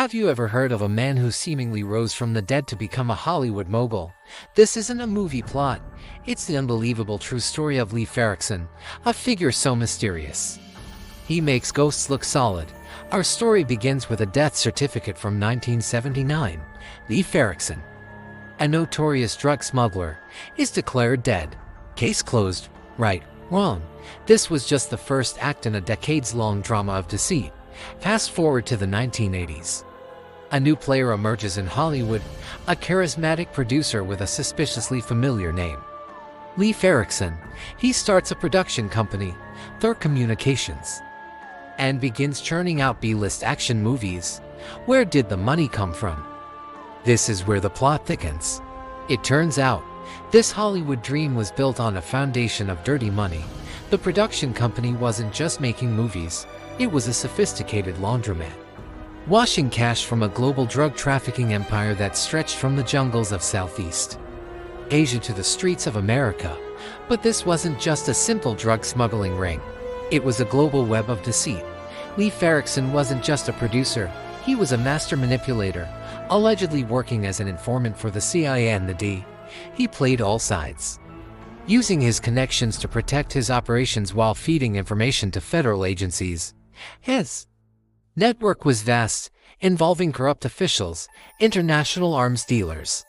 Have you ever heard of a man who seemingly rose from the dead to become a Hollywood mogul? This isn't a movie plot. It's the unbelievable true story of Lee Farrakhan, a figure so mysterious. He makes ghosts look solid. Our story begins with a death certificate from 1979. Lee Farrakhan, a notorious drug smuggler, is declared dead. Case closed. Right, wrong. This was just the first act in a decades-long drama of deceit. Fast forward to the 1980s. A new player emerges in Hollywood, a charismatic producer with a suspiciously familiar name. Lee Farrakhan. He starts a production company, Third Communications, and begins churning out B-list action movies. Where did the money come from? This is where the plot thickens. It turns out, this Hollywood dream was built on a foundation of dirty money. The production company wasn't just making movies, it was a sophisticated laundromat, washing cash from a global drug trafficking empire that stretched from the jungles of Southeast Asia to the streets of America. But this wasn't just a simple drug smuggling ring. It was a global web of deceit. Lee Farrakhan wasn't just a producer, he was a master manipulator, allegedly working as an informant for the CIA and the D. He played all sides, using his connections to protect his operations while feeding information to federal agencies. His network was vast, involving corrupt officials, international arms dealers,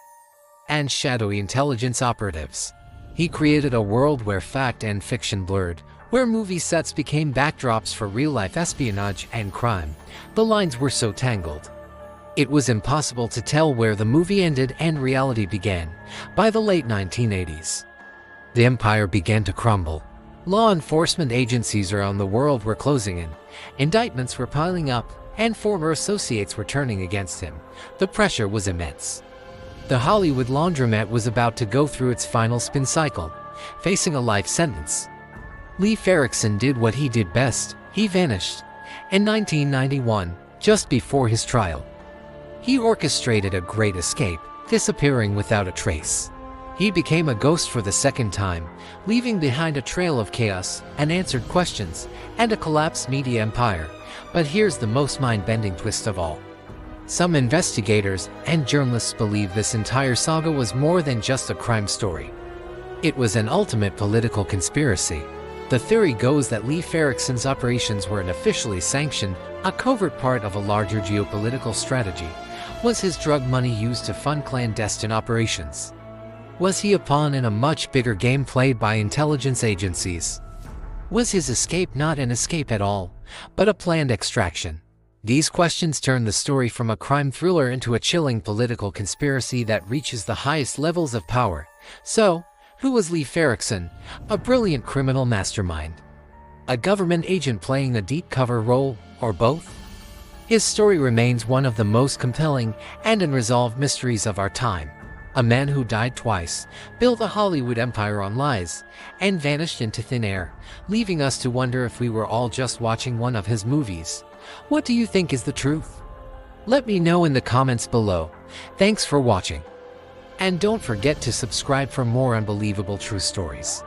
and shadowy intelligence operatives. He created a world where fact and fiction blurred, where movie sets became backdrops for real-life espionage and crime. The lines were so tangled, it was impossible to tell where the movie ended and reality began. By the late 1980s, the empire began to crumble. Law enforcement agencies around the world were closing in, indictments were piling up, and former associates were turning against him. The pressure was immense. The Hollywood laundromat was about to go through its final spin cycle, facing a life sentence. Lee Farrakhan did what he did best. He vanished. In 1991, just before his trial, he orchestrated a great escape, disappearing without a trace. He became a ghost for the second time, leaving behind a trail of chaos, unanswered questions, and a collapsed media empire. But here's the most mind-bending twist of all. Some investigators and journalists believe this entire saga was more than just a crime story. It was an ultimate political conspiracy. The theory goes that Lee Farrakhan's operations weren't officially sanctioned, a covert part of a larger geopolitical strategy. Was his drug money used to fund clandestine operations? Was he a pawn in a much bigger game played by intelligence agencies? Was his escape not an escape at all, but a planned extraction? These questions turn the story from a crime thriller into a chilling political conspiracy that reaches the highest levels of power. So, who was Lee Farrakhan? A brilliant criminal mastermind? A government agent playing a deep cover role, or both? His story remains one of the most compelling and unresolved mysteries of our time. A man who died twice, built a Hollywood empire on lies, and vanished into thin air, leaving us to wonder if we were all just watching one of his movies. What do you think is the truth? Let me know in the comments below. Thanks for watching. And don't forget to subscribe for more unbelievable true stories.